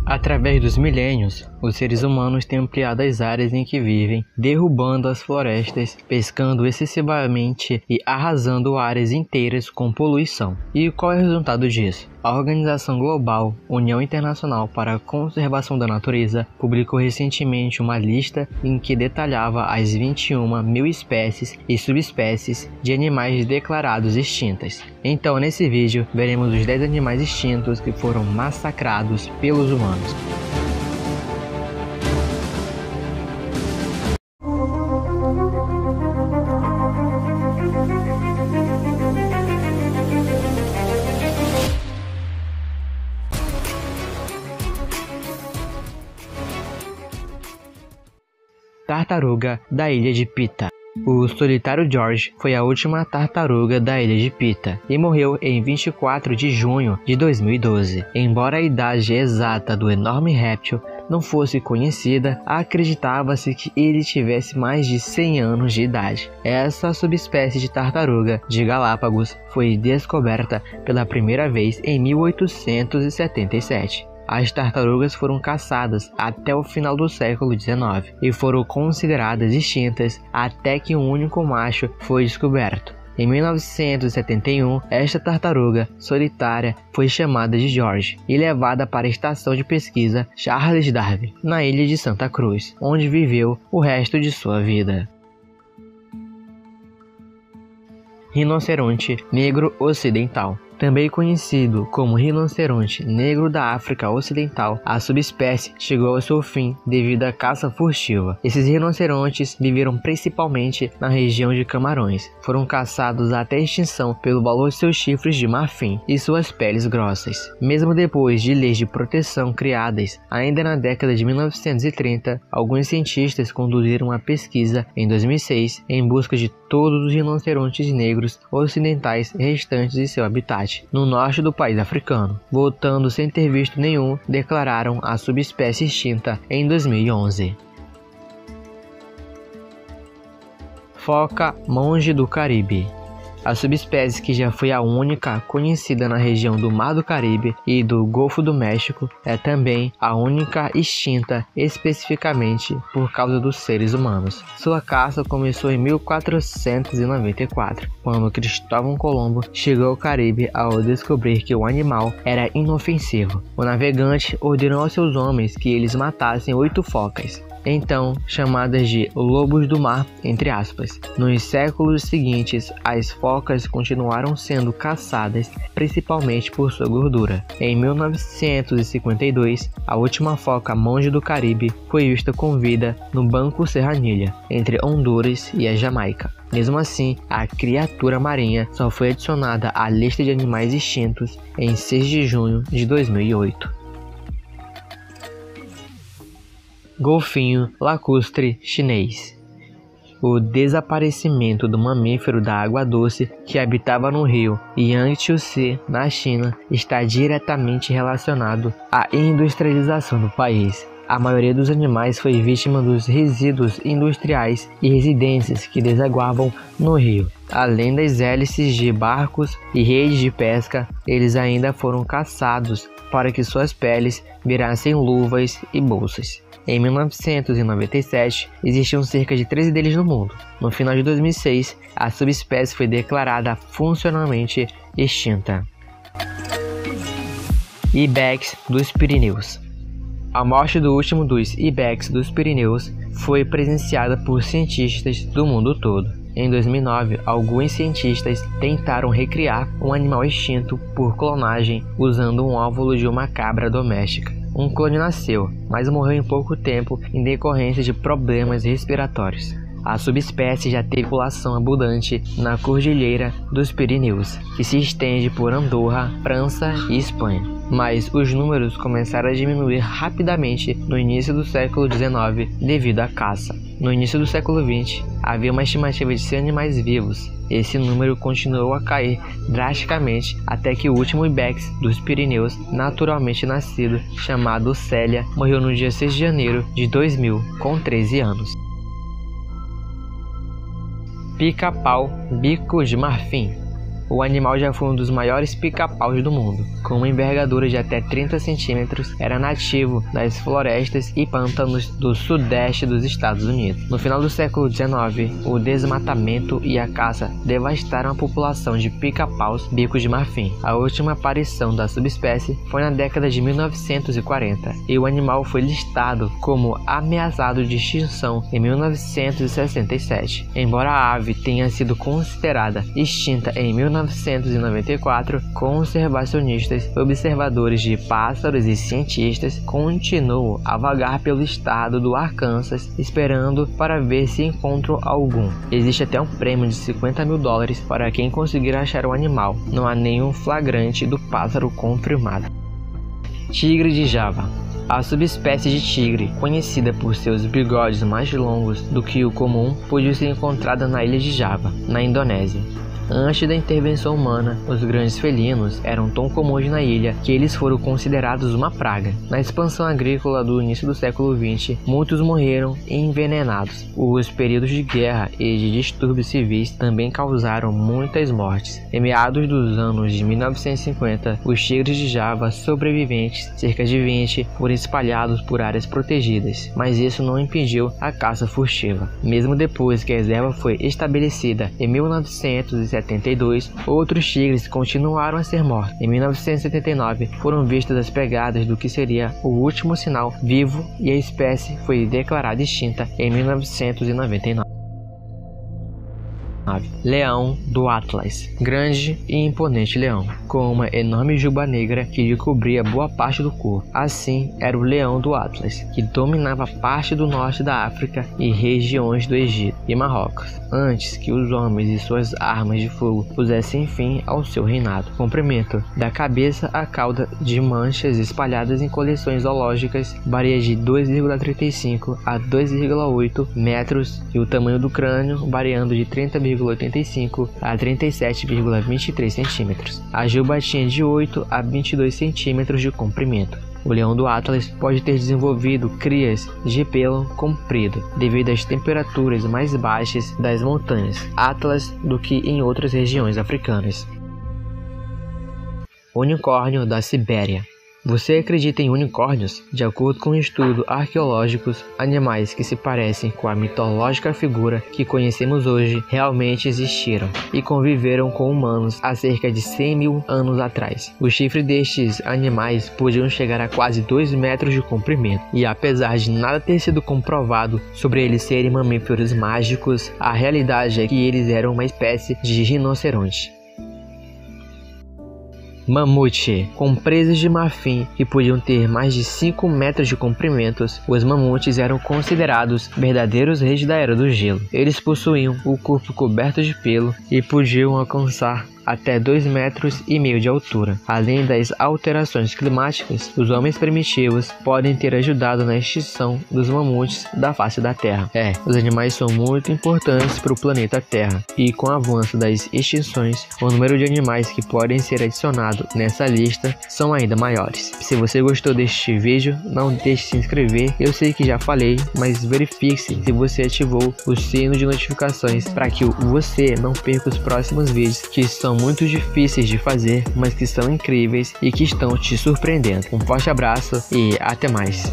Através dos milênios, os seres humanos têm ampliado as áreas em que vivem, derrubando as florestas, pescando excessivamente e arrasando áreas inteiras com poluição. E qual é o resultado disso? A Organização Global União Internacional para a Conservação da Natureza publicou recentemente uma lista em que detalhava as 21 mil espécies e subespécies de animais declarados extintas. Então, nesse vídeo, veremos os 10 animais extintos que foram massacrados pelos humanos. Tartaruga da Ilha de Pita. O solitário George foi a última tartaruga da Ilha de Pita e morreu em 24 de junho de 2012. Embora a idade exata do enorme réptil não fosse conhecida, acreditava-se que ele tivesse mais de 100 anos de idade. Essa subespécie de tartaruga de Galápagos foi descoberta pela primeira vez em 1877. As tartarugas foram caçadas até o final do século XIX e foram consideradas extintas até que um único macho foi descoberto. Em 1971, esta tartaruga solitária foi chamada de George e levada para a estação de pesquisa Charles Darwin, na ilha de Santa Cruz, onde viveu o resto de sua vida. Rinoceronte negro ocidental. Também conhecido como rinoceronte negro da África Ocidental, a subespécie chegou ao seu fim devido à caça furtiva. Esses rinocerontes viveram principalmente na região de Camarões. Foram caçados até extinção pelo valor de seus chifres de marfim e suas peles grossas. Mesmo depois de leis de proteção criadas ainda na década de 1930, alguns cientistas conduziram uma pesquisa em 2006 em busca de todos os rinocerontes negros ocidentais restantes de seu habitat no norte do país africano. Voltando sem ter visto nenhum, declararam a subespécie extinta em 2011. Foca monge do Caribe. A subespécie, que já foi a única conhecida na região do Mar do Caribe e do Golfo do México, é também a única extinta especificamente por causa dos seres humanos. Sua caça começou em 1494, quando Cristóvão Colombo chegou ao Caribe ao descobrir que o animal era inofensivo. O navegante ordenou aos seus homens que eles matassem 8 focas, então chamadas de lobos do mar, entre aspas. Nos séculos seguintes, as focas continuaram sendo caçadas principalmente por sua gordura. Em 1952, a última foca monge do Caribe foi vista com vida no Banco Serranilha, entre Honduras e a Jamaica. Mesmo assim, a criatura marinha só foi adicionada à lista de animais extintos em 6 de junho de 2008. Golfinho lacustre chinês. O desaparecimento do mamífero da água doce que habitava no rio Yangtze, na China, está diretamente relacionado à industrialização do país. A maioria dos animais foi vítima dos resíduos industriais e residências que desaguavam no rio. Além das hélices de barcos e redes de pesca, eles ainda foram caçados para que suas peles virassem luvas e bolsas. Em 1997, existiam cerca de 13 deles no mundo. No final de 2006, a subespécie foi declarada funcionalmente extinta. Ibex dos Pirineus. A morte do último dos ibex dos Pirineus foi presenciada por cientistas do mundo todo. Em 2009, alguns cientistas tentaram recriar um animal extinto por clonagem usando um óvulo de uma cabra doméstica. Um clone nasceu, mas morreu em pouco tempo em decorrência de problemas respiratórios. A subespécie já teve população abundante na Cordilheira dos Pirineus, que se estende por Andorra, França e Espanha. Mas os números começaram a diminuir rapidamente no início do século XIX devido à caça. No início do século XX, havia uma estimativa de 100 animais vivos. Esse número continuou a cair drasticamente até que o último ibex dos Pirineus, naturalmente nascido, chamado Célia, morreu no dia 6 de janeiro de 2000, com 13 anos. Pica-pau bico de marfim. O animal já foi um dos maiores pica-paus do mundo. Com uma envergadura de até 30 centímetros, era nativo das florestas e pântanos do sudeste dos Estados Unidos. No final do século XIX, o desmatamento e a caça devastaram a população de pica-paus bico de marfim. A última aparição da subespécie foi na década de 1940 e o animal foi listado como ameaçado de extinção em 1967. Embora a ave tenha sido considerada extinta em 1994, conservacionistas, observadores de pássaros e cientistas continuam a vagar pelo estado do Arkansas esperando para ver se encontram algum. Existe até um prêmio de $50 mil para quem conseguir achar o animal. Não há nenhum flagrante do pássaro confirmado. Tigre de Java. A subespécie de tigre, conhecida por seus bigodes mais longos do que o comum, pôde ser encontrada na ilha de Java, na Indonésia. Antes da intervenção humana, os grandes felinos eram tão comuns na ilha que eles foram considerados uma praga. Na expansão agrícola do início do século XX, muitos morreram envenenados. Os períodos de guerra e de distúrbios civis também causaram muitas mortes. Em meados dos anos de 1950, os tigres de Java sobreviventes, cerca de 20, foram espalhados por áreas protegidas, mas isso não impediu a caça furtiva. Mesmo depois que a reserva foi estabelecida em 1972, outros tigres continuaram a ser mortos. Em 1979, foram vistas as pegadas do que seria o último sinal vivo e a espécie foi declarada extinta em 1999. Leão do Atlas. Grande e imponente leão, com uma enorme juba negra que lhe cobria boa parte do corpo. Assim era o leão do Atlas, que dominava parte do norte da África e regiões do Egito e Marrocos, antes que os homens e suas armas de fogo pusessem fim ao seu reinado. Comprimento da cabeça à cauda de manchas espalhadas em coleções zoológicas varia de 2,35 a 2,8 metros e o tamanho do crânio variando de 30,85 a 37,23 centímetros. A juba tinha de 8 a 22 centímetros de comprimento. O leão do Atlas pode ter desenvolvido crias de pelo comprido devido às temperaturas mais baixas das montanhas Atlas do que em outras regiões africanas. Unicórnio da Sibéria. Você acredita em unicórnios? De acordo com estudos arqueológicos, animais que se parecem com a mitológica figura que conhecemos hoje realmente existiram e conviveram com humanos há cerca de 100 mil anos atrás. Os chifres destes animais podiam chegar a quase 2 metros de comprimento e, apesar de nada ter sido comprovado sobre eles serem mamíferos mágicos, a realidade é que eles eram uma espécie de rinoceronte. Mamute. Com presas de marfim que podiam ter mais de 5 metros de comprimento, os mamutes eram considerados verdadeiros reis da Era do Gelo. Eles possuíam o corpo coberto de pelo e podiam alcançar até 2,5 metros de altura. Além das alterações climáticas, os homens primitivos podem ter ajudado na extinção dos mamutes da face da Terra. Os animais são muito importantes para o planeta Terra, e com o avanço das extinções, o número de animais que podem ser adicionados nessa lista são ainda maiores. Se você gostou deste vídeo, não deixe de se inscrever. Eu sei que já falei, mas verifique se você ativou o sino de notificações para que você não perca os próximos vídeos, que são muito difíceis de fazer, mas que são incríveis e que estão te surpreendendo. Um forte abraço e até mais.